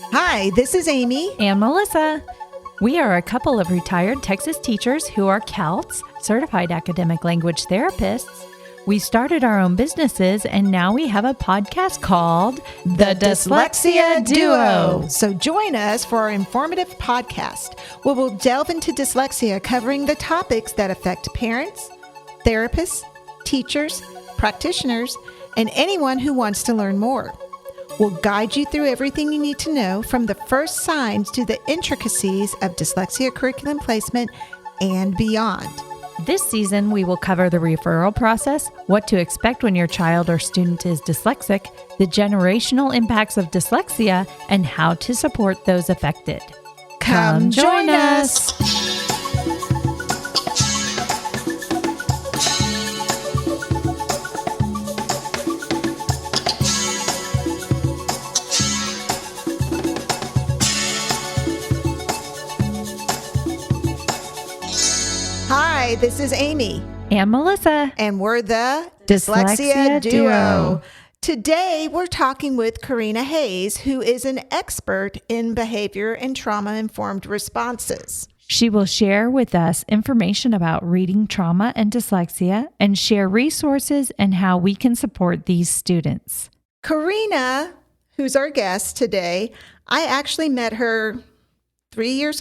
Hi, this is Amy and Melissa. We are a couple of retired Texas teachers who are CALTs, Certified Academic Language Therapists. We started our own businesses, and now we have a podcast called The Dyslexia Duo. So join us for our informative podcast, where we'll delve into dyslexia, covering the topics that affect parents, therapists, teachers, practitioners, and anyone who wants to learn more. We'll guide you through everything you need to know, from the first signs to the intricacies of dyslexia curriculum placement and beyond. This season, we will cover the referral process, what to expect when your child or student is dyslexic, the generational impacts of dyslexia, and how to support those affected. Come join us! Hi, this is Amy. And Melissa. And we're the Dyslexia Duo. Today, we're talking with Karena Hayes, who is an expert in behavior and trauma-informed responses. She will share with us information about reading trauma and dyslexia and share resources and how we can support these students. Karena, who's our guest today, I actually met her 2 years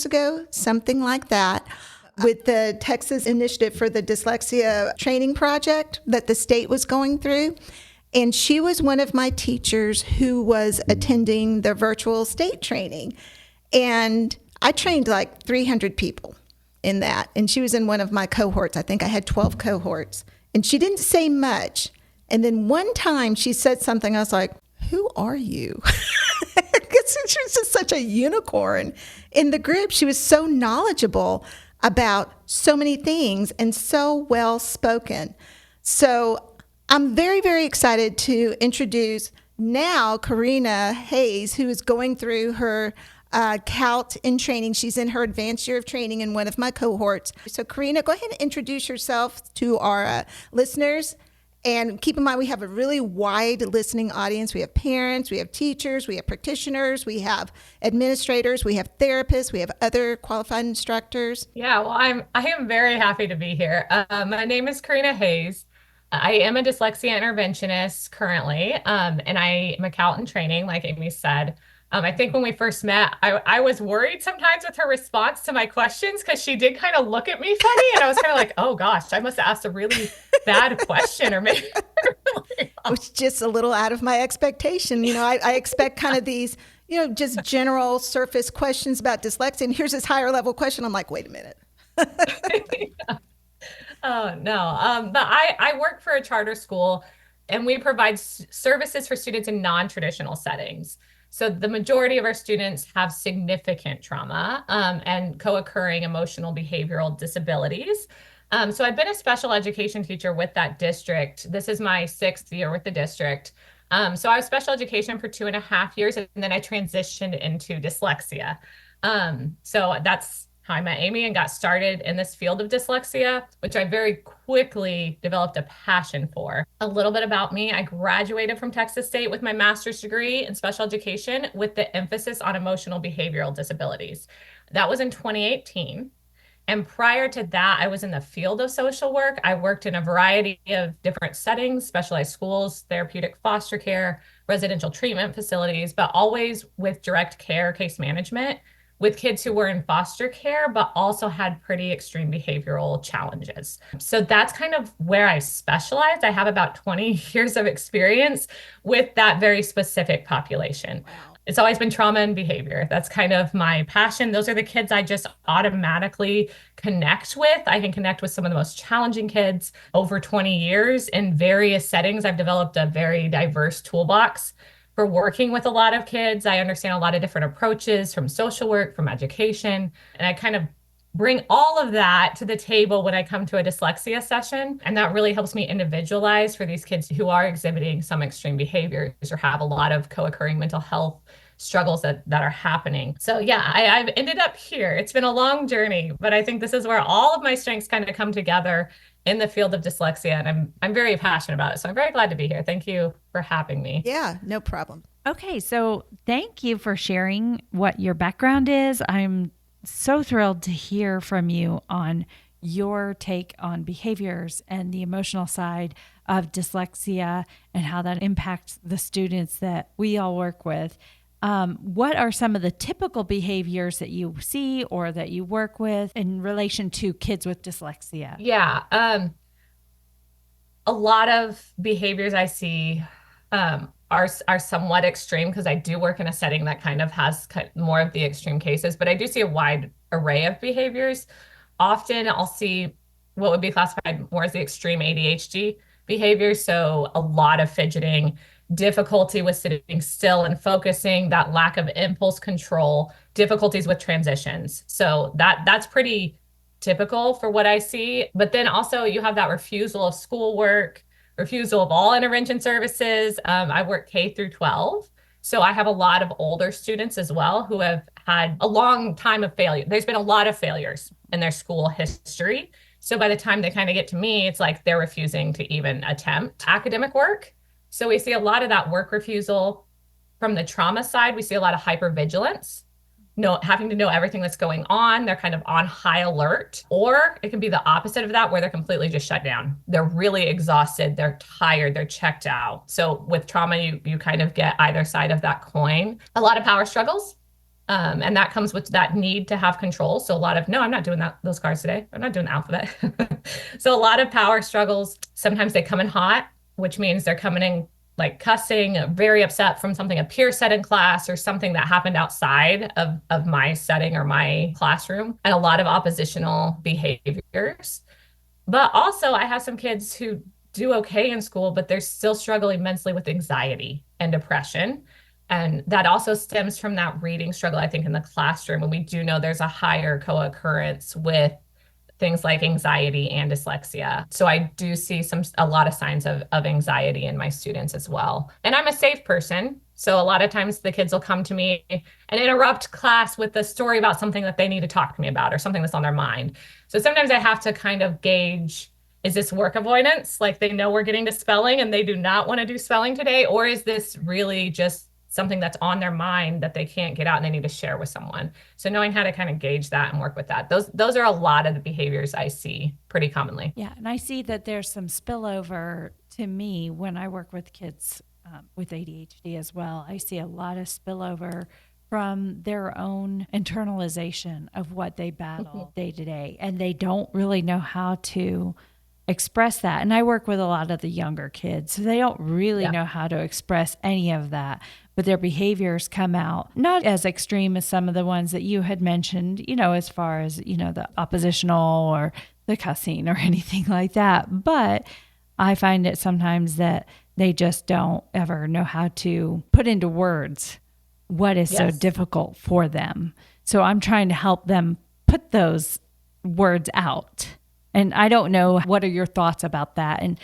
ago, something like that, with the Texas Initiative for the Dyslexia Training Project that the state was going through. And she was one of my teachers who was attending the virtual state training. And I trained like 300 people in that. And she was in one of my cohorts. I think I had 12 cohorts. And she didn't say much. And then one time she said something, I was like, who are you? Because she was just such a unicorn in the group. She was so knowledgeable about so many things and so well spoken. So I'm very, very excited to introduce now Karena Hayes, who is going through her CALT in training. She's in her advanced year of training in one of my cohorts. So Karena, go ahead and introduce yourself to our listeners. And keep in mind, we have a really wide listening audience. We have parents, we have teachers, we have practitioners, we have administrators, we have therapists, we have other qualified instructors. Yeah, well, I am very happy to be here. My name is Karena Hayes. I am a dyslexia interventionist currently, and I am a CALT in training, like Amy said. I think when we first met, I was worried sometimes with her response to my questions, because she did kind of look at me funny, and I was kind of like, oh gosh, I must have asked a really bad question, or maybe it was just a little out of my expectation. I expect kind of these, just general surface questions about dyslexia, and here's this higher level question. I'm like, wait a minute. Yeah. Oh, no. But I work for a charter school, and we provide services for students in non-traditional settings. So the majority of our students have significant trauma and co-occurring emotional behavioral disabilities. So I've been a special education teacher with that district. This is my 6th year with the district. So I was special education for 2.5 years, and then I transitioned into dyslexia. So that's how I met Amy and got started in this field of dyslexia, which I very quickly developed a passion for. A little bit about me: I graduated from Texas State with my master's degree in special education with the emphasis on emotional behavioral disabilities. That was in 2018. And prior to that, I was in the field of social work. I worked in a variety of different settings: specialized schools, therapeutic foster care, residential treatment facilities, but always with direct care case management, with kids who were in foster care, but also had pretty extreme behavioral challenges. So that's kind of where I specialized. I have about 20 years of experience with that very specific population. Wow. It's always been trauma and behavior. That's kind of my passion. Those are the kids I just automatically connect with. I can connect with some of the most challenging kids. Over 20 years in various settings, I've developed a very diverse toolbox for working with a lot of kids. I understand a lot of different approaches from social work, from education, and I kind of bring all of that to the table when I come to a dyslexia session. And that really helps me individualize for these kids who are exhibiting some extreme behaviors or have a lot of co-occurring mental health struggles that are happening. So yeah, I've ended up here. It's been a long journey, but I think this is where all of my strengths kind of come together in the field of dyslexia, and I'm very passionate about it. So I'm very glad to be here. Thank you for having me. Yeah, no problem. Okay, so thank you for sharing what your background is. I'm so thrilled to hear from you on your take on behaviors and the emotional side of dyslexia and how that impacts the students that we all work with. What are some of the typical behaviors that you see or that you work with in relation to kids with dyslexia? Yeah. A lot of behaviors I see are somewhat extreme because I do work in a setting that kind of has more of the extreme cases, but I do see a wide array of behaviors. Often I'll see what would be classified more as the extreme ADHD behaviors. So a lot of fidgeting, difficulty with sitting still and focusing, that lack of impulse control, difficulties with transitions. So that's pretty typical for what I see. But then also you have that refusal of schoolwork, refusal of all intervention services. I work K through 12. So I have a lot of older students as well who have had a long time of failure. There's been a lot of failures in their school history. So by the time they kind of get to me, it's like they're refusing to even attempt academic work. So we see a lot of that work refusal. From the trauma side, we see a lot of hypervigilance, having to know everything that's going on. They're kind of on high alert, or it can be the opposite of that, where they're completely just shut down. They're really exhausted. They're tired. They're checked out. So with trauma, you kind of get either side of that coin. A lot of power struggles. And that comes with that need to have control. So a lot of, no, I'm not doing those cards today. I'm not doing the alphabet. So a lot of power struggles. Sometimes they come in hot, which means they're coming in like cussing, very upset from something a peer said in class or something that happened outside of my setting or my classroom, and a lot of oppositional behaviors. But also I have some kids who do okay in school, but they're still struggling immensely with anxiety and depression. And that also stems from that reading struggle, I think, in the classroom. And we do know there's a higher co-occurrence with things like anxiety and dyslexia. So I do see a lot of signs of anxiety in my students as well. And I'm a safe person. So a lot of times the kids will come to me and interrupt class with a story about something that they need to talk to me about or something that's on their mind. So sometimes I have to kind of gauge, is this work avoidance? Like they know we're getting to spelling and they do not want to do spelling today? Or is this really just something that's on their mind that they can't get out and they need to share with someone? So knowing how to kind of gauge that and work with that. Those are a lot of the behaviors I see pretty commonly. Yeah. And I see that there's some spillover to me when I work with kids with ADHD as well. I see a lot of spillover from their own internalization of what they battle day to day. And they don't really know how to express that. And I work with a lot of the younger kids, so they don't really know how to express any of that, but their behaviors come out not as extreme as some of the ones that you had mentioned, as far as, the oppositional or the cussing or anything like that. But I find it sometimes that they just don't ever know how to put into words what is so difficult for them. So I'm trying to help them put those words out. And I don't know, what are your thoughts about that? And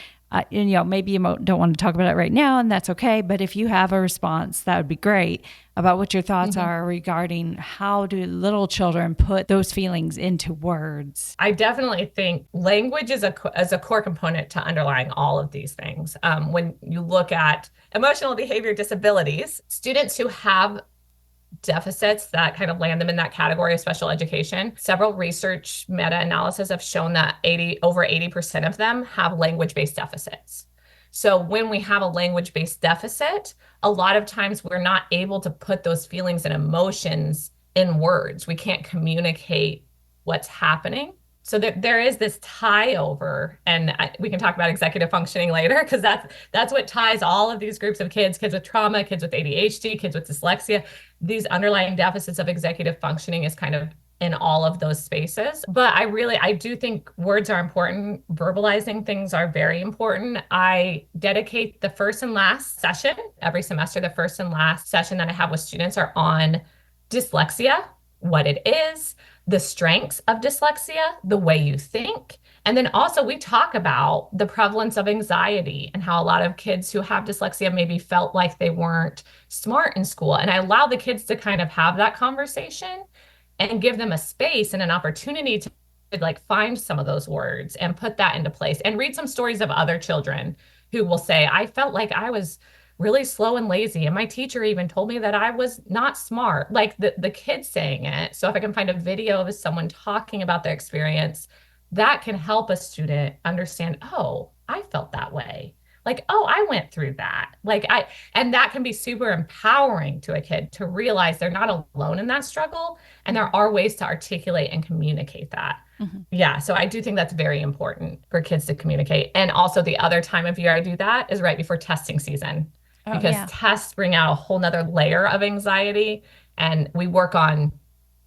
maybe you don't want to talk about it right now, and that's okay. But if you have a response, that would be great about what your thoughts are regarding how do little children put those feelings into words. I definitely think language is a core component to underlying all of these things. When you look at emotional behavior disabilities, students who have deficits that kind of land them in that category of special education. Several research meta-analyses have shown that over 80% of them have language-based deficits. So when we have a language-based deficit, a lot of times we're not able to put those feelings and emotions in words. We can't communicate what's happening. So there is this tie over, and we can talk about executive functioning later, because that's what ties all of these groups of kids with trauma, kids with ADHD, kids with dyslexia. These underlying deficits of executive functioning is kind of in all of those spaces. But I do think words are important. Verbalizing things are very important. I dedicate the first and last session every semester. The first and last session that I have with students are on dyslexia, what it is, the strengths of dyslexia, the way you think. And then also we talk about the prevalence of anxiety and how a lot of kids who have dyslexia maybe felt like they weren't smart in school. And I allow the kids to kind of have that conversation and give them a space and an opportunity to find some of those words and put that into place and read some stories of other children who will say, I felt like I was really slow and lazy. And my teacher even told me that I was not smart, like the kids saying it. So if I can find a video of someone talking about their experience, that can help a student understand, oh, I felt that way. Like, oh, I went through that. And that can be super empowering to a kid to realize they're not alone in that struggle. And there are ways to articulate and communicate that. Mm-hmm. Yeah. So I do think that's very important for kids to communicate. And also the other time of year I do that is right before testing season, because tests bring out a whole nother layer of anxiety. And we work on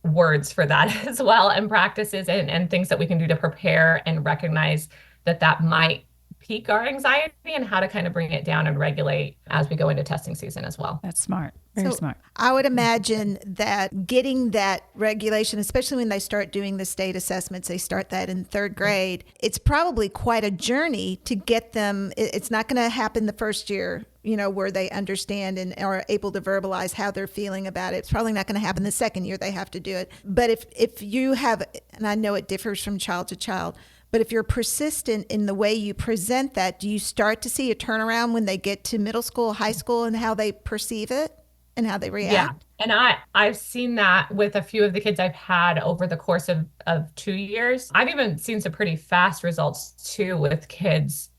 words for that as well, and practices and things that we can do to prepare and recognize that might peak our anxiety, and how to kind of bring it down and regulate as we go into testing season as well. That's smart. Very smart. I would imagine that getting that regulation, especially when they start doing the state assessments, they start that in third grade, it's probably quite a journey to get them. It's not going to happen the first year, where they understand and are able to verbalize how they're feeling about it. It's probably not going to happen the second year they have to do it. But if you have, and I know it differs from child to child, but if you're persistent in the way you present that, do you start to see a turnaround when they get to middle school, high school, and how they perceive it and how they react? Yeah. And I've seen that with a few of the kids I've had over the course of 2 years. I've even seen some pretty fast results too, with kids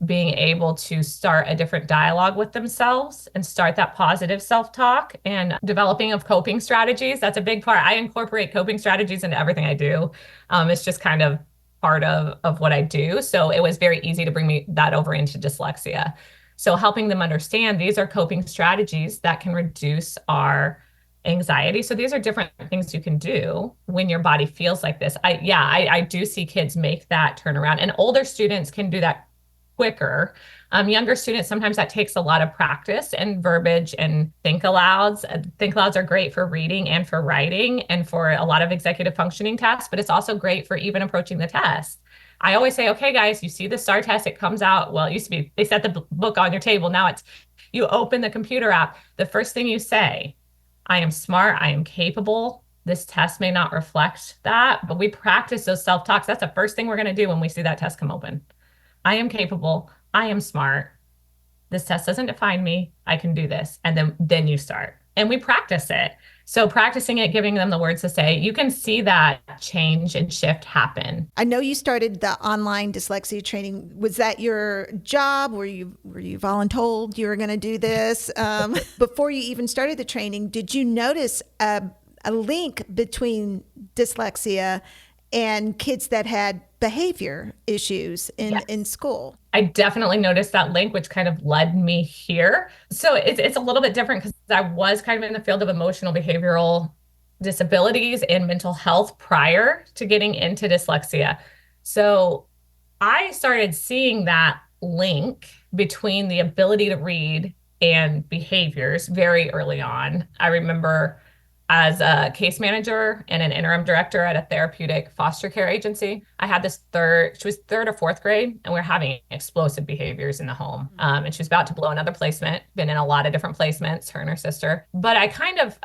being able to start a different dialogue with themselves and start that positive self-talk and developing of coping strategies. That's a big part. I incorporate coping strategies into everything I do. It's just kind of part of what I do. So it was very easy to bring that over into dyslexia. So helping them understand these are coping strategies that can reduce our anxiety. So these are different things you can do when your body feels like this. I do see kids make that turnaround, and older students can do that quicker. Younger students, sometimes that takes a lot of practice and verbiage and think alouds. Think alouds are great for reading and for writing and for a lot of executive functioning tasks, but it's also great for even approaching the test. I always say, okay, guys, you see the STAR test, it comes out. Well, it used to be, they set the book on your table. Now it's, you open the computer app. The first thing you say, I am smart, I am capable. This test may not reflect that, but we practice those self-talks. That's the first thing we're going to do when we see that test come open. I am capable. I am smart. This test doesn't define me. I can do this. And then you start. And we practice it. So practicing it, giving them the words to say, you can see that change and shift happen. I know you started the online dyslexia training. Was that your job? Were you voluntold you were going to do this? Before you even started the training, did you notice a link between dyslexia and kids that had behavior issues in school? I definitely noticed that link, which kind of led me here. So it's a little bit different because I was kind of in the field of emotional behavioral disabilities and mental health prior to getting into dyslexia. So I started seeing that link between the ability to read and behaviors very early on. I remember as a case manager and an interim director at a therapeutic foster care agency, I had this she was third or fourth grade, and we were having explosive behaviors in the home. And she was about to blow another placement, been in a lot of different placements, her and her sister. But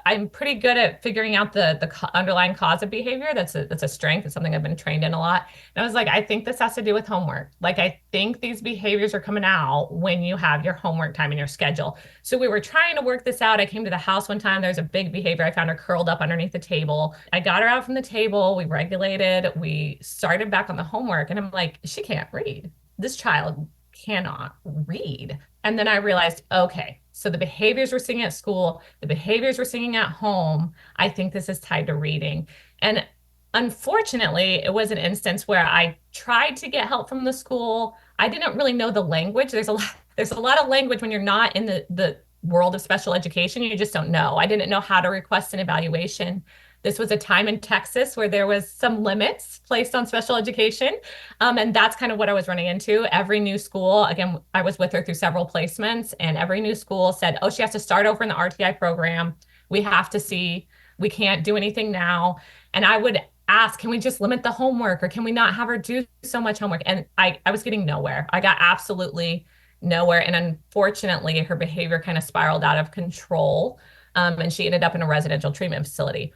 I'm pretty good at figuring out the underlying cause of behavior. That's a strength. It's something I've been trained in a lot. And I was like, I think this has to do with homework. Like, I think these behaviors are coming out when you have your homework time in your schedule. So we were trying to work this out. I came to the house one time. There's a big behavior. I found her curled up underneath the table. I got her out from the table. We regulated. We started back on the homework, and I'm like, she can't read. This child cannot read. And then I realized, okay, so the behaviors we're seeing at school, the behaviors we're seeing at home, I think this is tied to reading. And unfortunately, it was an instance where I tried to get help from the school. I didn't really know the language. There's a lot of language when you're not in the world of special education. You just don't know. I didn't know how to request an evaluation. This was a time in Texas where there was some limits placed on special education. And that's kind of what I was running into. Every new school, again, I was with her through several placements, and every new school said, oh, she has to start over in the RTI program. We have to see, we can't do anything now. And I would ask, can we just limit the homework, or can we not have her do so much homework? And I was getting nowhere. I got absolutely nowhere. And unfortunately, her behavior kind of spiraled out of control. And she ended up in a residential treatment facility.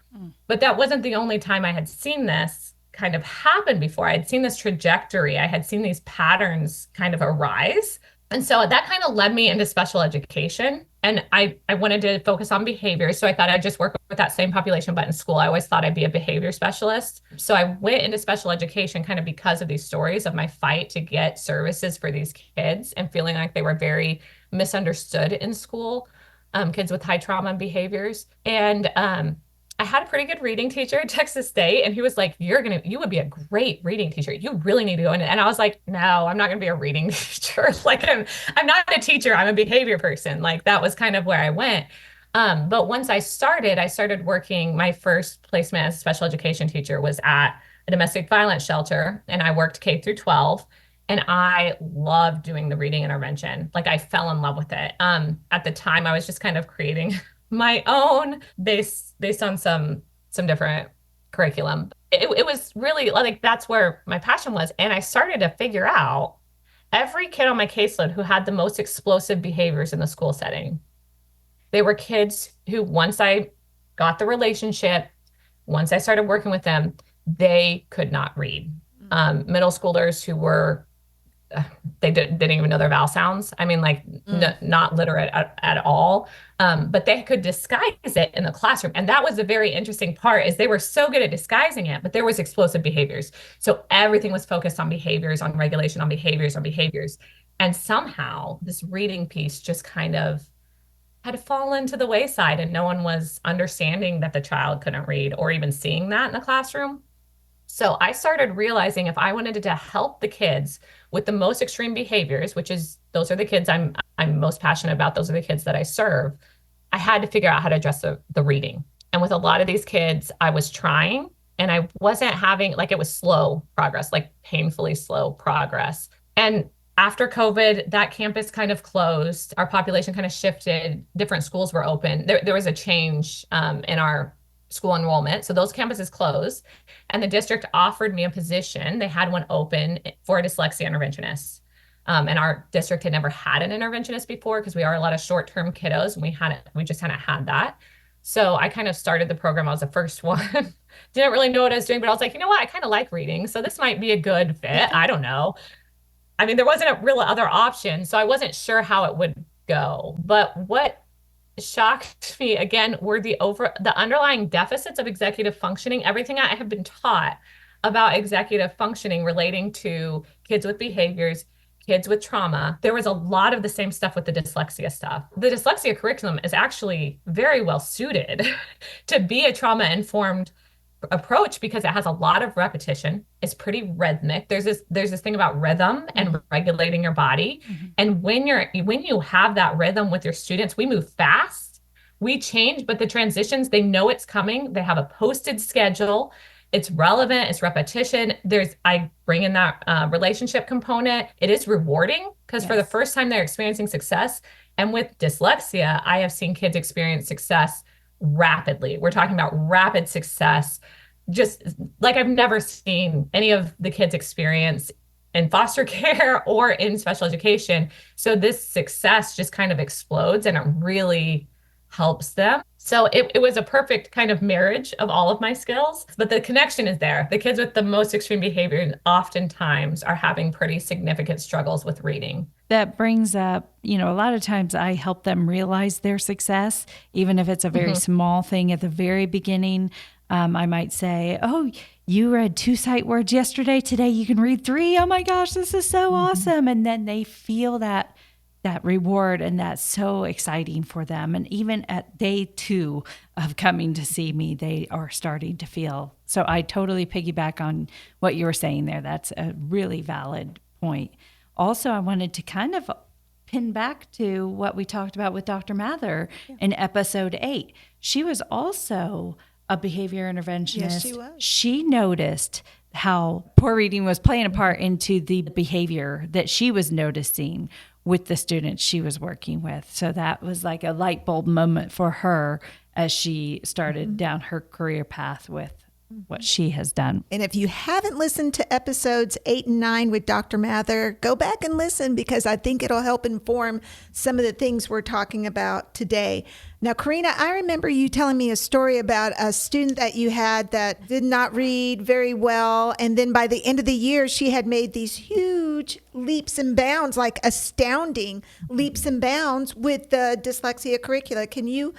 But that wasn't the only time I had seen this kind of happen before. I had seen this trajectory. I had seen these patterns kind of arise. And so that kind of led me into special education. And I wanted to focus on behavior. So I thought I'd just work with that same population, but in school, I always thought I'd be a behavior specialist. So I went into special education kind of because of these stories of my fight to get services for these kids and feeling like they were very misunderstood in school, kids with high trauma behaviors. And I had a pretty good reading teacher at Texas State, and he was like, you would be a great reading teacher. You really need to go in. And I was like, no, I'm not going to be a reading teacher. Like I'm not a teacher. I'm a behavior person. Like that was kind of where I went. But once I started working. My first placement as a special education teacher was at a domestic violence shelter, and I worked K through 12. And I loved doing the reading intervention. Like I fell in love with it. At the time, I was just kind of creating my own based on some different curriculum. It was really like that's where my passion was. And I started to figure out every kid on my caseload who had the most explosive behaviors in the school setting. They were kids who, once I got the relationship, once I started working with them, they could not read. Middle schoolers who were they didn't even know their vowel sounds. I mean, like not literate at all. But they could disguise it in the classroom. And that was the very interesting part is they were so good at disguising it, but there was explosive behaviors. So everything was focused on behaviors, on regulation, on behaviors, on behaviors. And somehow this reading piece just kind of had fallen to the wayside, and no one was understanding that the child couldn't read or even seeing that in the classroom. So I started realizing if I wanted to help the kids with the most extreme behaviors, those are the kids I'm most passionate about. Those are the kids that I serve. I had to figure out how to address the reading. And with a lot of these kids, I was trying, and I wasn't having, like, it was slow progress, like painfully slow progress. And after COVID, that campus kind of closed. Our population kind of shifted. Different schools were open. There was a change in our school enrollment. So those campuses closed, and the district offered me a position. They had one open for a dyslexia interventionist. And our district had never had an interventionist before because we are a lot of short-term kiddos, and we just hadn't had that. So I kind of started the program. I was the first one. Didn't really know what I was doing, but I was like, you know what? I kind of like reading. So this might be a good fit. I don't know. I mean, there wasn't a real other option. So I wasn't sure how it would go. But what shocked me again were the underlying deficits of executive functioning. Everything I have been taught about executive functioning relating to kids with behaviors, kids with trauma, there was a lot of the same stuff with the dyslexia stuff. The dyslexia curriculum is actually very well suited to be a trauma-informed approach because it has a lot of repetition. It's pretty rhythmic. There's this thing about rhythm and regulating your body. And when you have that rhythm with your students, we move fast, we change, but the transitions, they know it's coming. They have a posted schedule. It's relevant. It's repetition. I bring in that relationship component. It is rewarding because for the first time they're experiencing success. And with dyslexia, I have seen kids experience success rapidly. We're talking about rapid success, just like I've never seen any of the kids experience in foster care or in special education. So this success just kind of explodes, and it really helps them. So it was a perfect kind of marriage of all of my skills, but the connection is there. The kids with the most extreme behavior oftentimes are having pretty significant struggles with reading. That brings up, a lot of times I help them realize their success, even if it's a very small thing at the very beginning. I might say, oh, you read 2 sight words yesterday. Today you can read 3. Oh my gosh, this is so awesome. And then they feel that reward, and that's so exciting for them. And even at day 2 of coming to see me, they are starting to feel. So I totally piggyback on what you were saying there. That's a really valid point. Also, I wanted to kind of pin back to what we talked about with Dr. Mather in episode 8. She was also a behavior interventionist. Yes, she was. She noticed how poor reading was playing a part into the behavior that she was noticing with the students she was working with. So that was like a light bulb moment for her as she started down her career path with what she has done. And if you haven't listened to episodes 8 and 9 with Dr. Mather, go back and listen because I think it'll help inform some of the things we're talking about today. Now, Karena, I remember you telling me a story about a student that you had that did not read very well. And then by the end of the year, she had made these huge huge leaps and bounds, like astounding leaps and bounds with the dyslexia curricula. Can you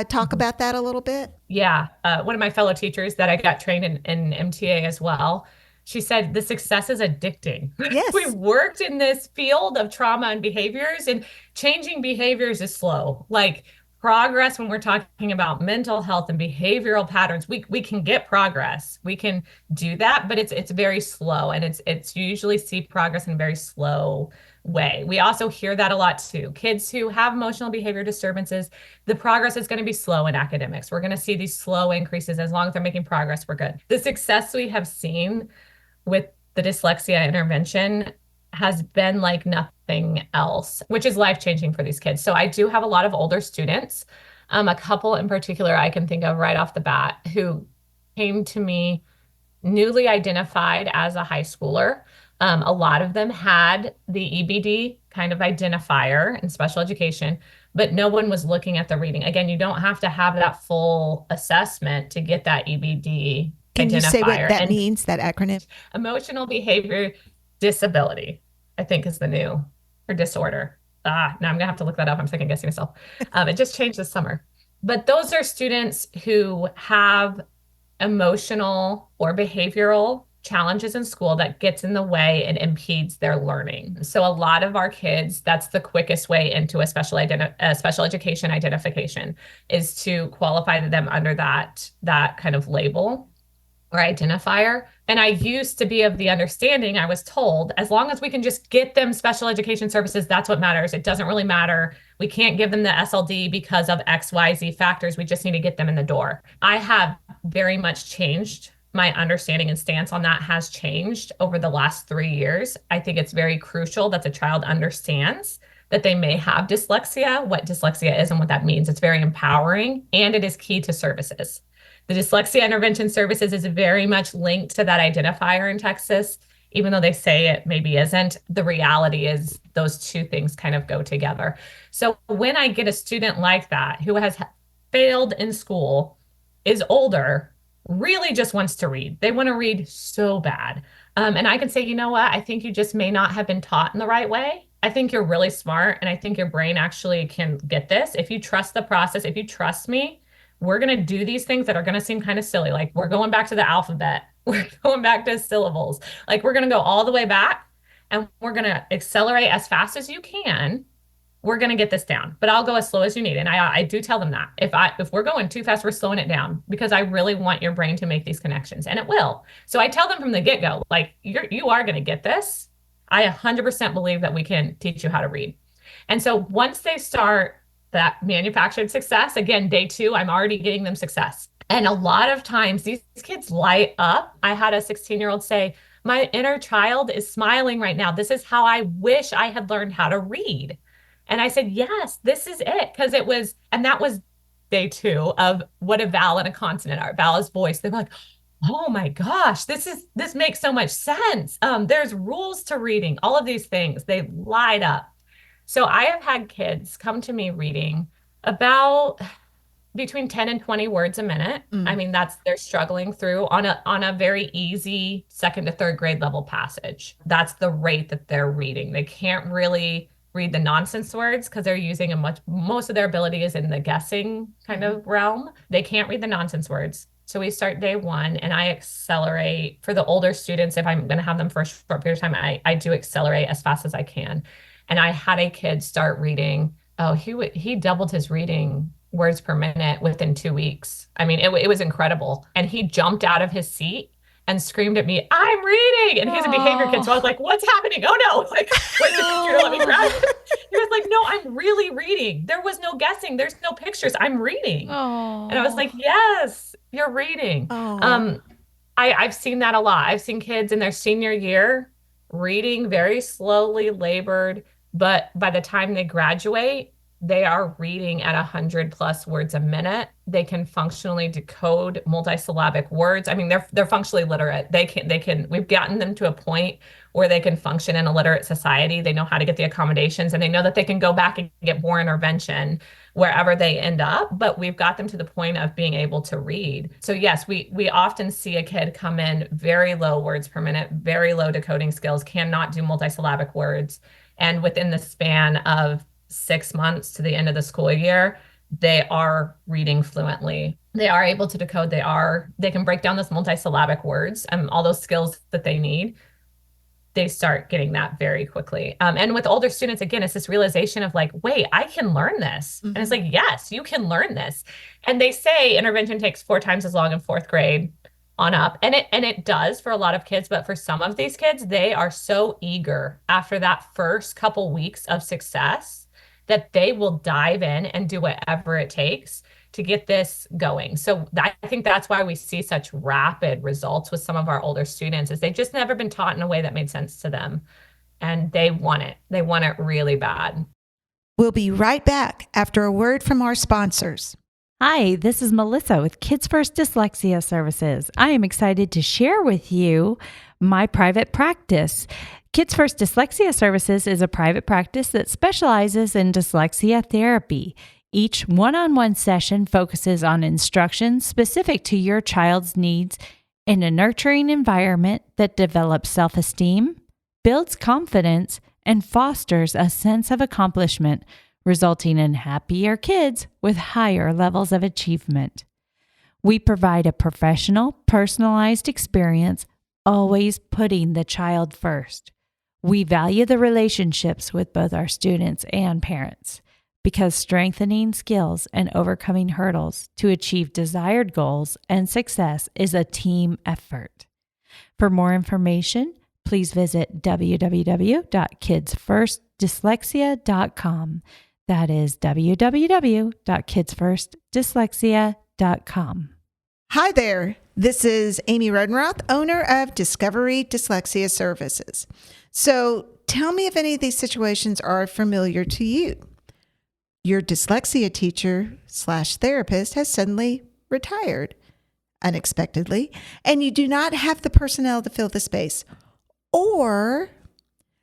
talk about that a little bit? Yeah. One of my fellow teachers that I got trained in MTA as well, she said the success is addicting. Yes. We worked in this field of trauma and behaviors, and changing behaviors is slow. Like progress, when we're talking about mental health and behavioral patterns, we can get progress. We can do that, but it's very slow, and it's usually see progress in a very slow way. We also hear that a lot too. Kids who have emotional behavior disturbances, the progress is going to be slow in academics. We're going to see these slow increases. As long as they're making progress, we're good. The success we have seen with the dyslexia intervention has been like nothing else, which is life-changing for these kids. So I do have a lot of older students, a couple in particular I can think of right off the bat, who came to me newly identified as a high schooler. A lot of them had the EBD kind of identifier in special education, but no one was looking at the reading. Again, you don't have to have that full assessment to get that EBD Can identifier. you say what that And means, that acronym? emotional behavior disability, I think, is the new, or disorder. Now I'm gonna have to look that up. I'm second guessing myself. It just changed this summer. But those are students who have emotional or behavioral challenges in school that gets in the way and impedes their learning. So a lot of our kids, that's the quickest way into a special education identification, is to qualify them under that kind of label or identifier. And I used to be of the understanding, I was told, as long as we can just get them special education services, that's what matters. It doesn't really matter. We can't give them the SLD because of XYZ factors. We just need to get them in the door. I have very much changed. My understanding and stance on that has changed over the last 3 years. I think it's very crucial that the child understands that they may have dyslexia, what dyslexia is and what that means. It's very empowering, and it is key to services. The dyslexia intervention services is very much linked to that identifier in Texas, even though they say it maybe isn't. The reality is those two things kind of go together. So when I get a student like that who has failed in school, is older, really just wants to read. They want to read so bad. And I can say, you know what? I think you just may not have been taught in the right way. I think you're really smart, and I think your brain actually can get this. If you trust the process, if you trust me, we're going to do these things that are going to seem kind of silly. Like we're going back to the alphabet. We're going back to syllables. Like we're going to go all the way back, and we're going to accelerate as fast as you can. We're going to get this down, but I'll go as slow as you need. And I do tell them that if we're going too fast, we're slowing it down, because I really want your brain to make these connections, and it will. So I tell them from the get-go, like you are going to get this. I 100% believe that we can teach you how to read. And so once they start that manufactured success, again, day 2, I'm already getting them success. And a lot of times these kids light up. I had a 16-year-old say, my inner child is smiling right now. This is how I wish I had learned how to read. And I said, yes, this is it. Because it was, and that was day 2 of what a vowel and a consonant are. Vowel is voice. They were like, oh my gosh, this makes so much sense. There's rules to reading, all of these things. They light up. So I have had kids come to me reading about between 10 and 20 words a minute. I mean, they're struggling through on a very easy 2nd to 3rd grade level passage. That's the rate that they're reading. They can't really read the nonsense words because they're using most of their ability is in the guessing kind of realm. They can't read the nonsense words. So we start day 1, and I accelerate for the older students. If I'm going to have them for a short period of time, I do accelerate as fast as I can. And I had a kid start reading. Oh, he doubled his reading words per minute within 2 weeks. I mean, it was incredible. And he jumped out of his seat and screamed at me, I'm reading. And he's a behavior kid. So I was like, what's happening? Oh no, like, wait, the computer let me grab it. He was like, no, I'm really reading. There was no guessing. There's no pictures. I'm reading. Oh. And I was like, yes, you're reading. Oh. I've seen that a lot. I've seen kids in their senior year reading very slowly, labored, but by the time they graduate, they are reading at 100 plus words a minute. They can functionally decode multisyllabic words. I mean, they're functionally literate. We've gotten them to a point where they can function in a literate society. They know how to get the accommodations, and they know that they can go back and get more intervention wherever they end up, but we've got them to the point of being able to read. So yes, we often see a kid come in very low words per minute, very low decoding skills, cannot do multisyllabic words. And within the span of 6 months to the end of the school year, they are reading fluently. They are able to decode. They can break down those multisyllabic words and all those skills that they need. They start getting that very quickly. And with older students, again, it's this realization of like, wait, I can learn this. And it's like, yes, you can learn this. And they say intervention takes 4 times as long in 4th grade on up. And it does for a lot of kids, but for some of these kids, they are so eager after that first couple weeks of success that they will dive in and do whatever it takes to get this going. So I think that's why we see such rapid results with some of our older students, is they've just never been taught in a way that made sense to them. And they want it. They want it really bad. We'll be right back after a word from our sponsors. Hi, this is Melissa with Kids First Dyslexia Services. I am excited to share with you my private practice. Kids First Dyslexia Services is a private practice that specializes in dyslexia therapy. Each one-on-one session focuses on instruction specific to your child's needs in a nurturing environment that develops self-esteem, builds confidence, and fosters a sense of accomplishment, resulting in happier kids with higher levels of achievement. We provide a professional, personalized experience, always putting the child first. We value the relationships with both our students and parents, because strengthening skills and overcoming hurdles to achieve desired goals and success is a team effort. For more information, please visit www.kidsfirstdyslexia.com. That is www.kidsfirstdyslexia.com. Hi there. This is Amy Rodenroth, owner of Discovery Dyslexia Services. So tell me if any of these situations are familiar to you. Your dyslexia teacher/therapist has suddenly retired unexpectedly, and you do not have the personnel to fill the space. Or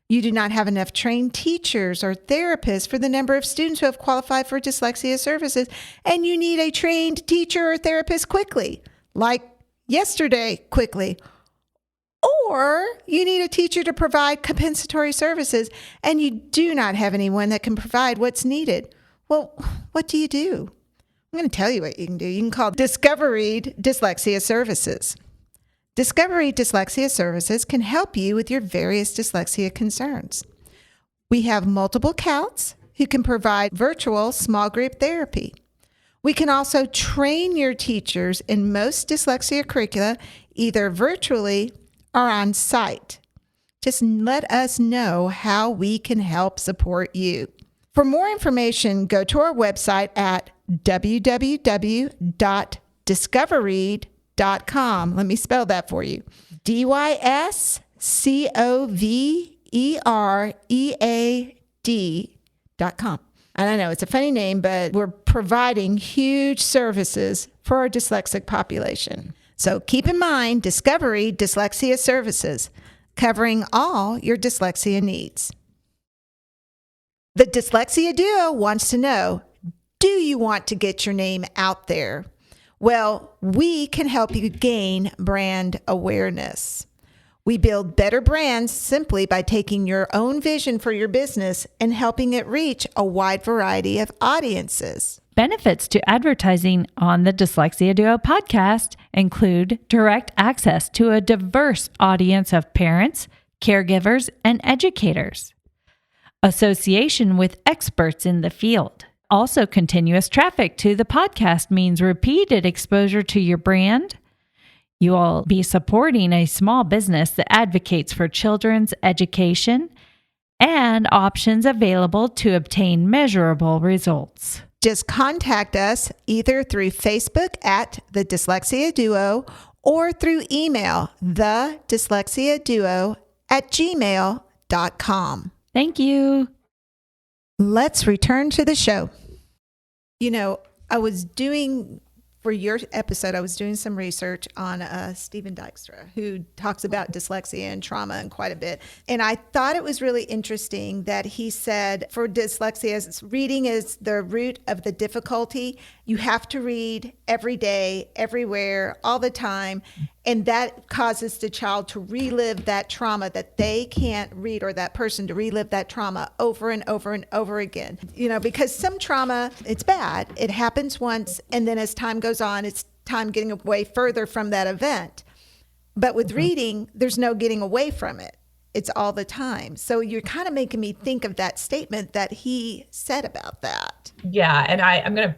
you do not have enough trained teachers or therapists for the number of students who have qualified for dyslexia services, and you need a trained teacher or therapist quickly, like yesterday quickly. Or you need a teacher to provide compensatory services, and you do not have anyone that can provide what's needed. Well, what do? I'm going to tell you what you can do. You can call Discovery Dyslexia Services. Discovery Dyslexia Services can help you with your various dyslexia concerns. We have multiple CALTs who can provide virtual small group therapy. We can also train your teachers in most dyslexia curricula, either virtually or on site. Just let us know how we can help support you. For more information, go to our website at www.discovereed.com. Let me spell that for you. DYSCOVEREAD.com. And I know it's a funny name, but we're providing huge services for our dyslexic population. So keep in mind, Discovery Dyslexia Services, covering all your dyslexia needs. The Dyslexia Duo wants to know, do you want to get your name out there? Well, we can help you gain brand awareness. We build better brands simply by taking your own vision for your business and helping it reach a wide variety of audiences. Benefits to advertising on the Dyslexia Duo podcast include direct access to a diverse audience of parents, caregivers, and educators. Association with experts in the field. Also, continuous traffic to the podcast means repeated exposure to your brand. You will be supporting a small business that advocates for children's education and options available to obtain measurable results. Just contact us either through Facebook at The Dyslexia Duo or through email, thedyslexiaduo@gmail.com. Thank you. Let's return to the show. For your episode, I was doing some research on Stephen Dykstra, who talks about dyslexia and trauma and quite a bit. And I thought it was really interesting that he said for dyslexia, reading is the root of the difficulty. You have to read every day, everywhere, all the time. And that causes the child to relive that trauma that they can't read, or that person to relive that trauma over and over and over again. Because some trauma, it's bad. It happens once, and then as time goes on, it's time getting away further from that event. But with reading, there's no getting away from it. It's all the time. So you're kind of making me think of that statement that he said about that. Yeah, and I'm going to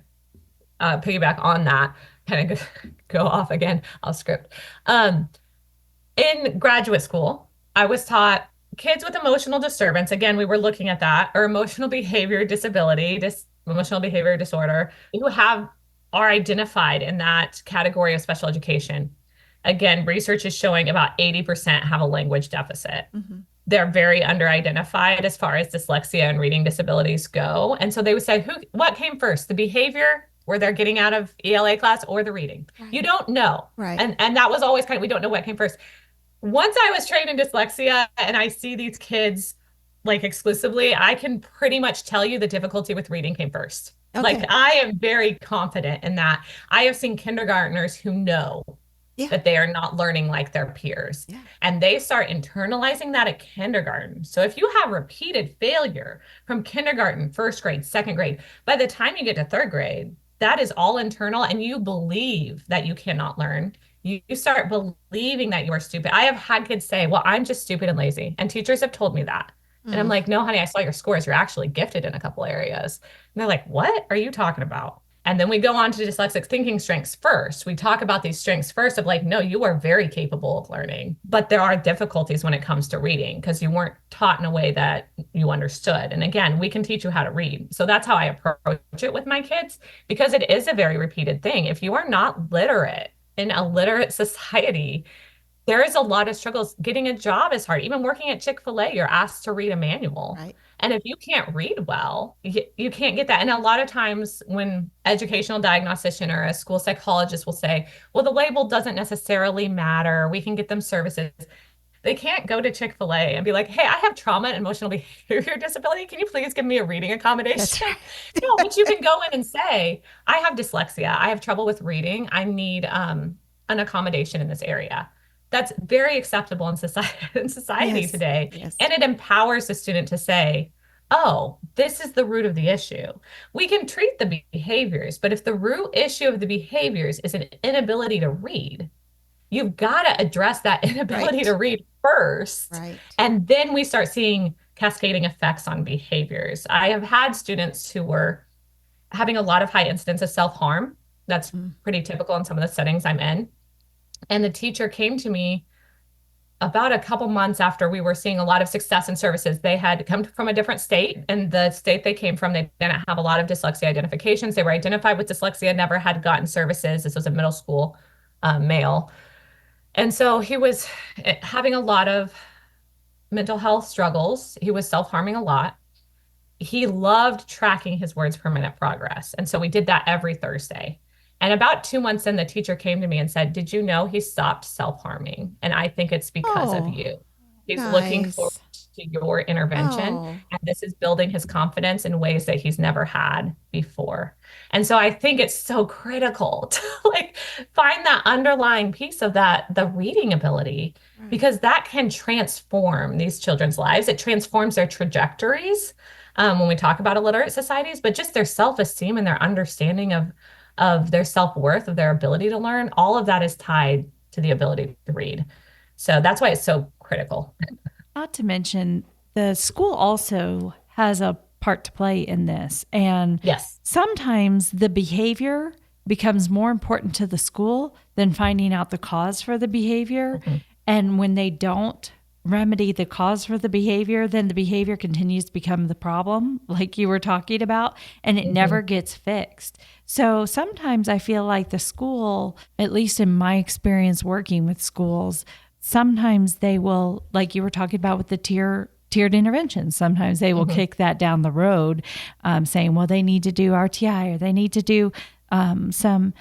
piggyback on that, kind of go off again, off script. In graduate school, I was taught kids with emotional disturbance, again, we were looking at that, or emotional behavior disability, emotional behavior disorder, who are identified in that category of special education. Again, research is showing about 80% have a language deficit. Mm-hmm. They're very under-identified as far as dyslexia and reading disabilities go. And so they would say, what came first, the behavior where they're getting out of ELA class, or the reading? Right. You don't know. Right. And that was always we don't know what came first. Once I was trained in dyslexia and I see these kids exclusively, I can pretty much tell you the difficulty with reading came first. Okay. I am very confident in that. I have seen kindergartners who know that they are not learning like their peers. Yeah. And they start internalizing that at kindergarten. So if you have repeated failure from kindergarten, first grade, second grade, by the time you get to third grade, that is all internal, and you believe that you cannot learn. You start believing that you are stupid. I have had kids say, well, I'm just stupid and lazy. And teachers have told me that. Mm. And I'm like, no, honey, I saw your scores. You're actually gifted in a couple areas. And they're like, what are you talking about? And then we go on to dyslexic thinking strengths first. We talk about these strengths first of no, you are very capable of learning, but there are difficulties when it comes to reading because you weren't taught in a way that you understood. And again, we can teach you how to read. So that's how I approach it with my kids, because it is a very repeated thing. If you are not literate in a literate society, there is a lot of struggles. Getting a job is hard. Even working at Chick-fil-A, you're asked to read a manual. Right. And if you can't read well, you can't get that. And a lot of times when educational diagnostician or a school psychologist will say, well, the label doesn't necessarily matter. We can get them services. They can't go to Chick-fil-A and be like, hey, I have trauma and emotional behavior disability. Can you please give me a reading accommodation? No, but you can go in and say, I have dyslexia. I have trouble with reading. I need an accommodation in this area. That's very acceptable in society Yes. today. Yes. And it empowers the student to say, oh, this is the root of the issue. We can treat the behaviors, but if the root issue of the behaviors is an inability to read, you've got to address that inability to read first. Right. And then we start seeing cascading effects on behaviors. I have had students who were having a lot of high incidence of self-harm. That's pretty typical in some of the settings I'm in. And the teacher came to me about a couple months after we were seeing a lot of success in services. They had come from a different state, and the state they came from, they didn't have a lot of dyslexia identifications. They were identified with dyslexia, never had gotten services. This was a middle school male. And so he was having a lot of mental health struggles. He was self-harming a lot. He loved tracking his words per minute progress. And so we did that every Thursday. And about 2 months in, the teacher came to me and said, did you know he stopped self-harming? And I think it's because of you. He's looking forward to your intervention. And this is building his confidence in ways that he's never had before. And so I think it's so critical to find that underlying piece of that, the reading ability, because that can transform these children's lives. It transforms their trajectories when we talk about illiterate societies, but just their self-esteem and their understanding of their self-worth, of their ability to learn. All of that is tied to the ability to read. So that's why it's so critical. Not to mention, the school also has a part to play in this. And yes, sometimes the behavior becomes more important to the school than finding out the cause for the behavior. Mm-hmm. And when they don't remedy the cause for the behavior, then the behavior continues to become the problem, like you were talking about, and it never gets fixed. So sometimes I feel like the school, at least in my experience working with schools, sometimes they will, like you were talking about with the tiered interventions. Sometimes they will kick that down the road, saying, well, they need to do RTI or they need to do some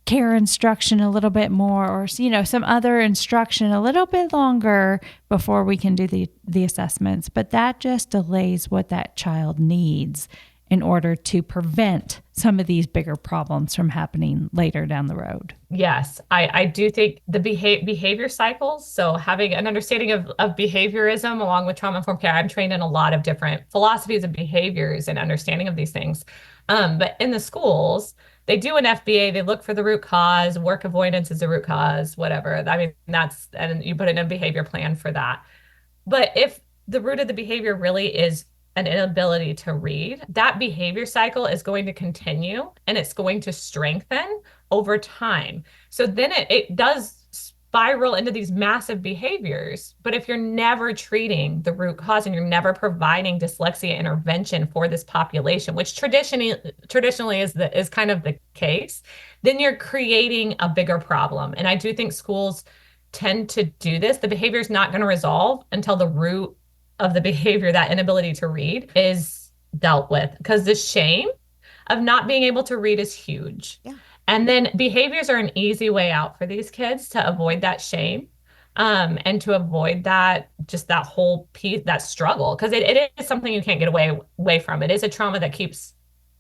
care instruction a little bit more, or some other instruction a little bit longer before we can do the assessments. But that just delays what that child needs in order to prevent some of these bigger problems from happening later down the road. Yes, I do think the behavior cycles, so having an understanding of behaviorism along with trauma-informed care, I'm trained in a lot of different philosophies of behaviors and understanding of these things. But in the schools, they do an FBA, they look for the root cause, work avoidance is the root cause, whatever. I mean, and you put in a behavior plan for that. But if the root of the behavior really is an inability to read, that behavior cycle is going to continue and it's going to strengthen over time. So then it does spiral into these massive behaviors. But if you're never treating the root cause and you're never providing dyslexia intervention for this population, which traditionally is kind of the case, then you're creating a bigger problem. And I do think schools tend to do this. The behavior is not going to resolve until the root of the behavior, that inability to read, is dealt with, because the shame of not being able to read is huge. Yeah. And then behaviors are an easy way out for these kids to avoid that shame, and to avoid that whole piece, that struggle, because it is something you can't get away from. It is a trauma that keeps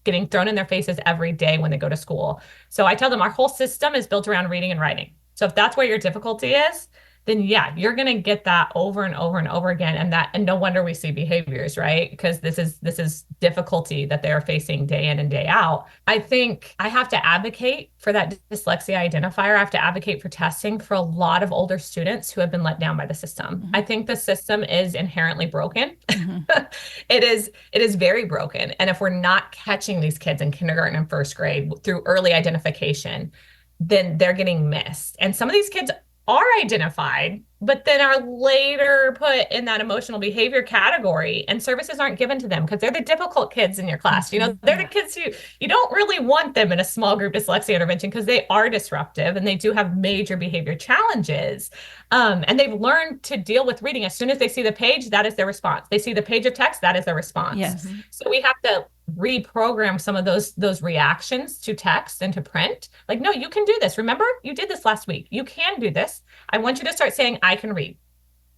getting thrown in their faces every day when they go to school. So I tell them our whole system is built around reading and writing. So if that's where your difficulty is, then yeah, you're going to get that over and over and over again. And no wonder we see behaviors, right? Because this is difficulty that they're facing day in and day out. I think I have to advocate for that dyslexia identifier. I have to advocate for testing for a lot of older students who have been let down by the system. Mm-hmm. I think the system is inherently broken. Mm-hmm. It is very broken. And if we're not catching these kids in kindergarten and first grade through early identification, then they're getting missed. And some of these kids are identified, but then are later put in that emotional behavior category, and services aren't given to them because they're the difficult kids in your class. You know, they're the kids who you don't really want them in a small group dyslexia intervention because they are disruptive and they do have major behavior challenges. And they've learned to deal with reading. As soon as they see the page, that is their response. They see the page of text, that is their response. Yes. So we have to reprogram some of those reactions to text and to print. Like, no, you can do this. Remember, you did this last week. You can do this. I want you to start saying, I can read.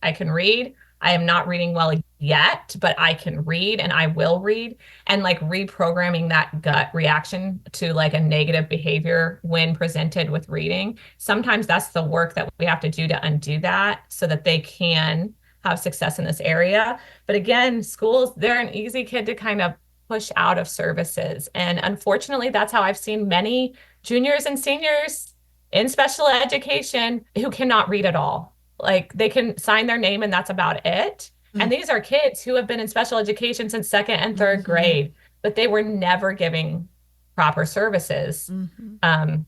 I can read. I am not reading well yet, but I can read and I will read. And like reprogramming that gut reaction to like a negative behavior when presented with reading. Sometimes that's the work that we have to do to undo that so that they can have success in this area. But again, schools, they're an easy kid to kind of push out of services. And unfortunately, that's how I've seen many juniors and seniors in special education who cannot read at all. Like they can sign their name and that's about it. Mm-hmm. And these are kids who have been in special education since second and third mm-hmm. grade, but they were never giving proper services mm-hmm.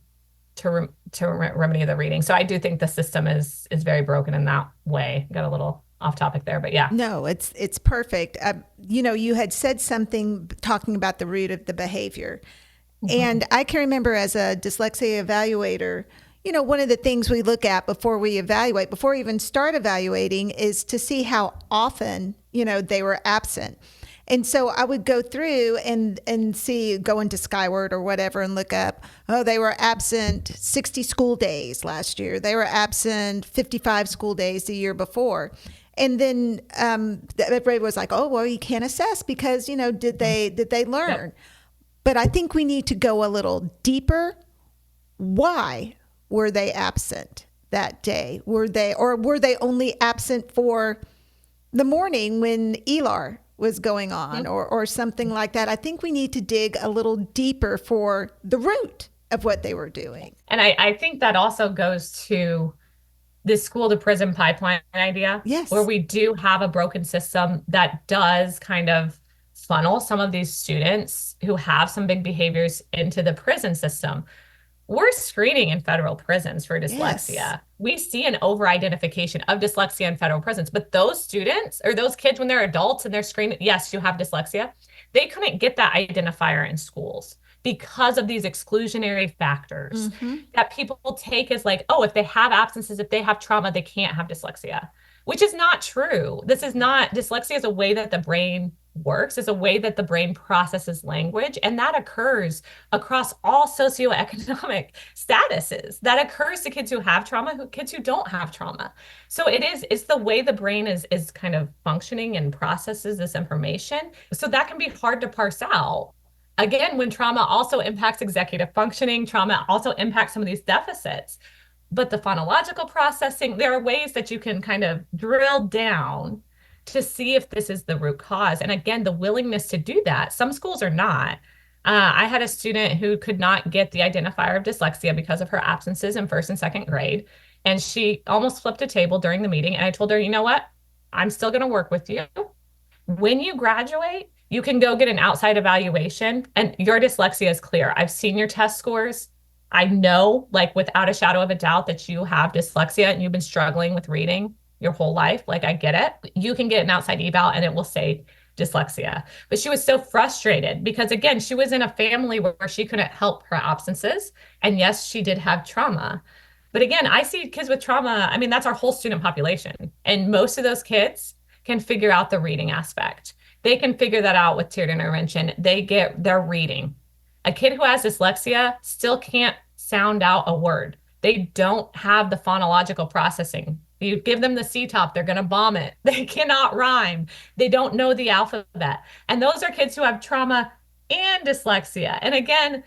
To remedy the reading. So I do think the system is very broken in that way. Got a little off topic there, but yeah. No, it's perfect. You had said something talking about the root of the behavior. Mm-hmm. And I can remember as a dyslexia evaluator, one of the things we look at before we evaluate, before we even start evaluating, is to see how often, they were absent. And so I would go through and see, go into Skyward or whatever and look up, they were absent 60 school days last year. They were absent 55 school days the year before. And then everybody was like, oh, well, you can't assess because, did they learn? Yep. But I think we need to go a little deeper. Why were they absent that day? Were they only absent for the morning when ELAR was going on or something like that? I think we need to dig a little deeper for the root of what they were doing. And I think that also goes to this school to prison pipeline idea, yes, where we do have a broken system that does kind of funnel some of these students who have some big behaviors into the prison system. We're screening in federal prisons for dyslexia. Yes. We see an over-identification of dyslexia in federal prisons, but those students or those kids when they're adults and they're screened, yes, you have dyslexia, they couldn't get that identifier in schools because of these exclusionary factors mm-hmm. that people take as like, oh, if they have absences, if they have trauma, they can't have dyslexia. which is not true. This is not, dyslexia is a way that the brain works, is a way that the brain processes language. And that occurs across all socioeconomic statuses. That occurs to kids who have trauma, kids who don't have trauma. So it's the way the brain is kind of functioning and processes this information. So that can be hard to parse out. Again, when trauma also impacts executive functioning, trauma also impacts some of these deficits. But the phonological processing, there are ways that you can kind of drill down to see if this is the root cause. And again, the willingness to do that. Some schools are not. I had a student who could not get the identifier of dyslexia because of her absences in first and second grade. And she almost flipped a table during the meeting. And I told her, you know what? I'm still going to work with you. When you graduate, you can go get an outside evaluation and your dyslexia is clear. I've seen your test scores. I know, like without a shadow of a doubt, that you have dyslexia and you've been struggling with reading your whole life. Like, I get it. You can get an outside eval and it will say dyslexia. But she was so frustrated because, again, she was in a family where she couldn't help her absences. And yes, she did have trauma. But again, I see kids with trauma. I mean, that's our whole student population. And most of those kids can figure out the reading aspect. They can figure that out with tiered intervention. They get their reading. A kid who has dyslexia still can't sound out a word. They don't have the phonological processing. You give them the C-top, they're going to vomit. They cannot rhyme. They don't know the alphabet. And those are kids who have trauma and dyslexia. And again,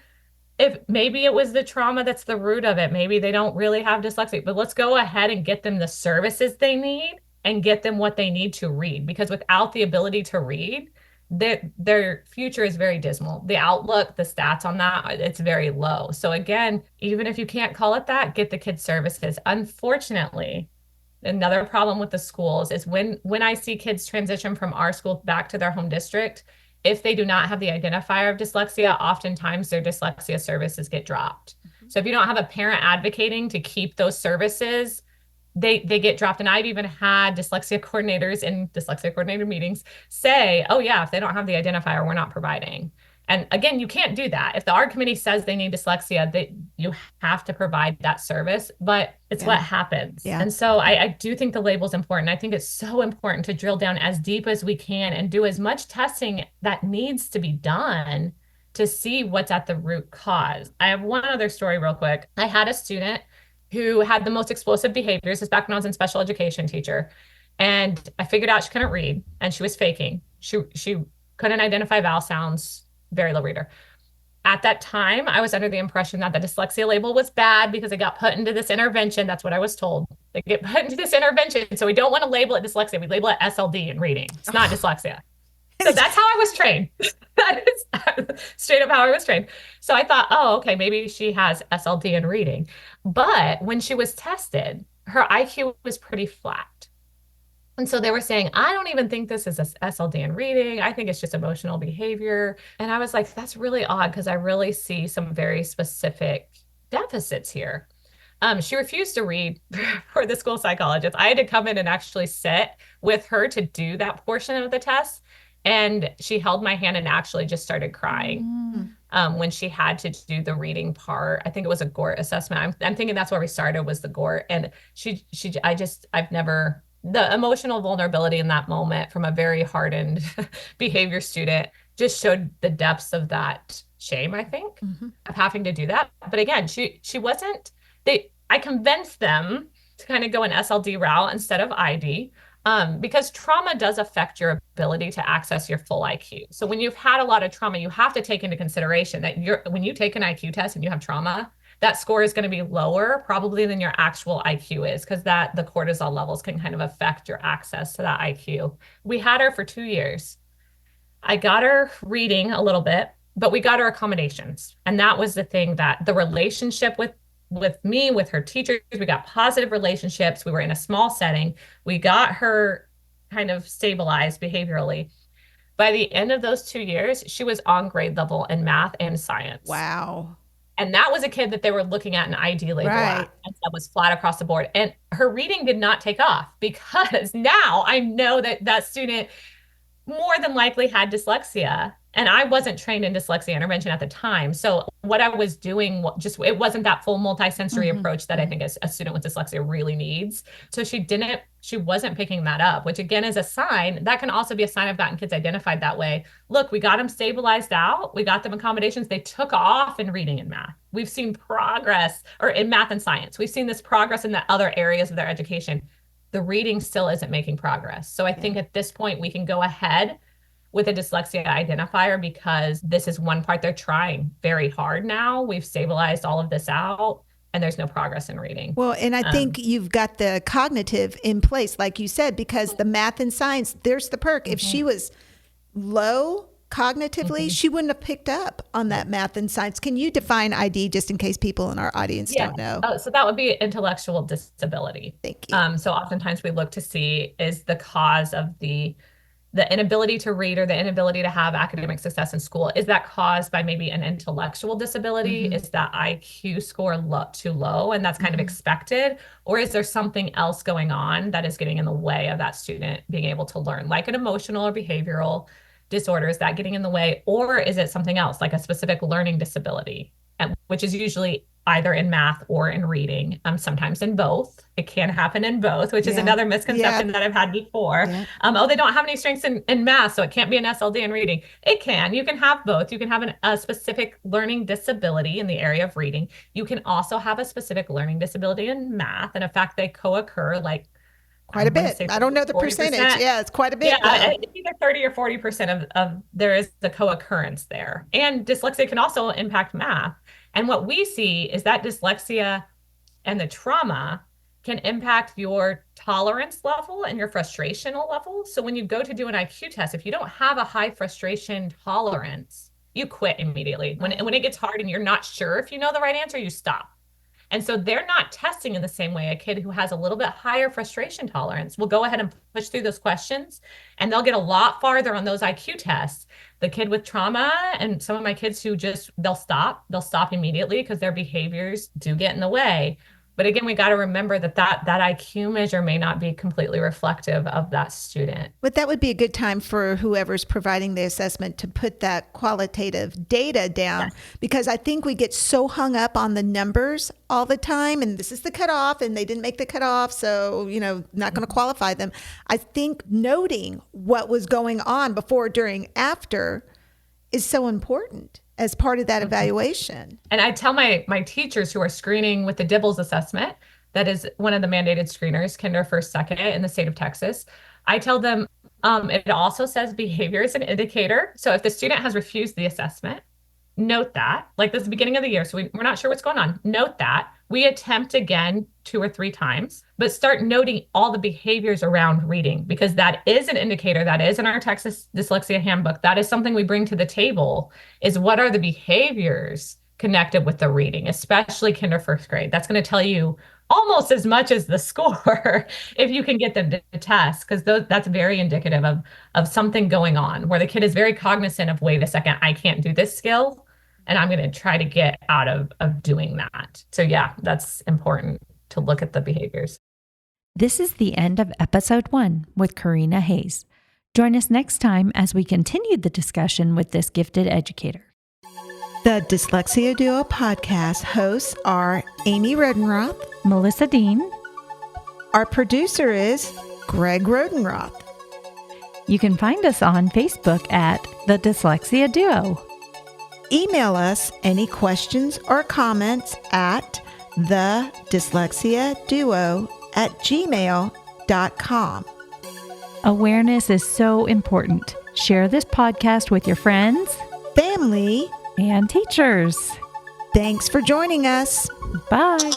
if maybe it was the trauma that's the root of it, maybe they don't really have dyslexia, but let's go ahead and get them the services they need and get them what they need to read. Because without the ability to read, their future is very dismal. The outlook, the stats on that, it's very low. So again, even if you can't call it that, get the kids services. Unfortunately, another problem with the schools is when I see kids transition from our school back to their home district, if they do not have the identifier of dyslexia, oftentimes their dyslexia services get dropped. So if you don't have a parent advocating to keep those services, they get dropped. And I've even had dyslexia coordinators in dyslexia coordinator meetings say, oh yeah, if they don't have the identifier, we're not providing. And again, you can't do that. If the ARD committee says they need dyslexia, you have to provide that service, but it's what happens. Yeah. And so I do think the label is important. I think it's so important to drill down as deep as we can and do as much testing that needs to be done to see what's at the root cause. I have one other story real quick. I had a student who had the most explosive behaviors. This is back when I was in special education teacher. And I figured out she couldn't read and she was faking. She couldn't identify vowel sounds, very low reader. At that time, I was under the impression that the dyslexia label was bad because it got put into this intervention. That's what I was told. They get put into this intervention. So we don't want to label it dyslexia. We label it SLD in reading. It's not dyslexia. So that's how I was trained. That is straight up how I was trained. So I thought, oh, okay, maybe she has SLD in reading. But when she was tested, her IQ was pretty flat. And so they were saying, I don't even think this is a SLD in reading. I think it's just emotional behavior. And I was like, that's really odd because I really see some very specific deficits here. She refused to read for the school psychologist. I had to come in and actually sit with her to do that portion of the test. And she held my hand and actually just started crying when she had to do the reading part. I think it was a GORT assessment. I'm thinking that's where we started, was the GORT. And I've never, the emotional vulnerability in that moment from a very hardened behavior student just showed the depths of that shame, I think, of having to do that. But again, she wasn't, I convinced them to kind of go an SLD route instead of ID. Because trauma does affect your ability to access your full IQ. So when you've had a lot of trauma, you have to take into consideration that when you take an IQ test and you have trauma, that score is going to be lower probably than your actual IQ is, because the cortisol levels can kind of affect your access to that IQ. We had her for 2 years. I got her reading a little bit, but we got her accommodations. And that was the thing, that the relationship with me, with her teachers, we got positive relationships. We were in a small setting. We got her kind of stabilized behaviorally. By the end of those 2 years, she was on grade level in math and science. Wow. And that was a kid that they were looking at an ID label at, and that was flat across the board. And her reading did not take off because now I know that student more than likely had dyslexia. And I wasn't trained in dyslexia intervention at the time. So what I was doing, it wasn't that full multisensory approach that I think a student with dyslexia really needs. So she wasn't picking that up, which again is a sign. That can also be a sign I've gotten kids identified that way. Look, we got them stabilized out. We got them accommodations. They took off in reading and math. We've seen progress, or in math and science. We've seen this progress in the other areas of their education. The reading still isn't making progress. So I think at this point we can go ahead with a dyslexia identifier, because this is one part they're trying very hard now. We've stabilized all of this out and there's no progress in reading. Well, and I think you've got the cognitive in place, like you said, because the math and science, there's the perk. If she was low cognitively, she wouldn't have picked up on that math and science. Can you define ID just in case people in our audience don't know? So that would be intellectual disability. Thank you. So oftentimes we look to see, is the cause of the inability to read or the inability to have academic success in school, is that caused by maybe an intellectual disability? Is that IQ score too low and that's kind of expected? Or is there something else going on that is getting in the way of that student being able to learn, like an emotional or behavioral disorder? Is that getting in the way? Or is it something else, like a specific learning disability, which is usually either in math or in reading, sometimes in both. It can happen in both, which is another misconception that I've had before. They don't have any strengths in math, so it can't be an SLD in reading. It can. You can have both. You can have a specific learning disability in the area of reading. You can also have a specific learning disability in math. And in fact, they co-occur like quite a bit. I don't know the 40%. percentage. Yeah, it's quite a bit. Yeah, it's either 30 or 40% of there is the co-occurrence there. And dyslexia can also impact math. And what we see is that dyslexia and the trauma can impact your tolerance level and your frustrational level. So when you go to do an IQ test, if you don't have a high frustration tolerance, you quit immediately. When it gets hard and you're not sure if you know the right answer, you stop. And so they're not testing in the same way. A kid who has a little bit higher frustration tolerance will go ahead and push through those questions, and they'll get a lot farther on those IQ tests. The kid with trauma, and some of my kids who they'll stop immediately because their behaviors do get in the way. But again, we got to remember that IQ measure may not be completely reflective of that student. But that would be a good time for whoever's providing the assessment to put that qualitative data down, because I think we get so hung up on the numbers all the time, and this is the cutoff, and they didn't make the cutoff, so, not going to qualify them. I think noting what was going on before, during, after is so important as part of that evaluation. And I tell my teachers who are screening with the DIBELS assessment, that is one of the mandated screeners, kinder, first, second in the state of Texas. I tell them it also says behavior is an indicator. So if the student has refused the assessment, note that. Like, this is the beginning of the year, so we're not sure what's going on. Note that. We attempt again 2 or 3 times, but start noting all the behaviors around reading, because that is an indicator. That is in our Texas Dyslexia Handbook. That is something we bring to the table, is what are the behaviors connected with the reading, especially kinder, first grade. That's going to tell you almost as much as the score if you can get them to test, because that's very indicative of something going on where the kid is very cognizant of, wait a second, I can't do this skill, and I'm going to try to get out of doing that. So yeah, that's important to look at the behaviors. This is the end of episode 1 with Karena Hayes. Join us next time as we continue the discussion with this gifted educator. The Dyslexia Duo podcast hosts are Amy Rodenroth, Melissa Dean. Our producer is Greg Rodenroth. You can find us on Facebook at The Dyslexia Duo. Email us any questions or comments at thedyslexiaduo@gmail.com. Awareness is so important. Share this podcast with your friends, family, and teachers. Thanks for joining us. Bye.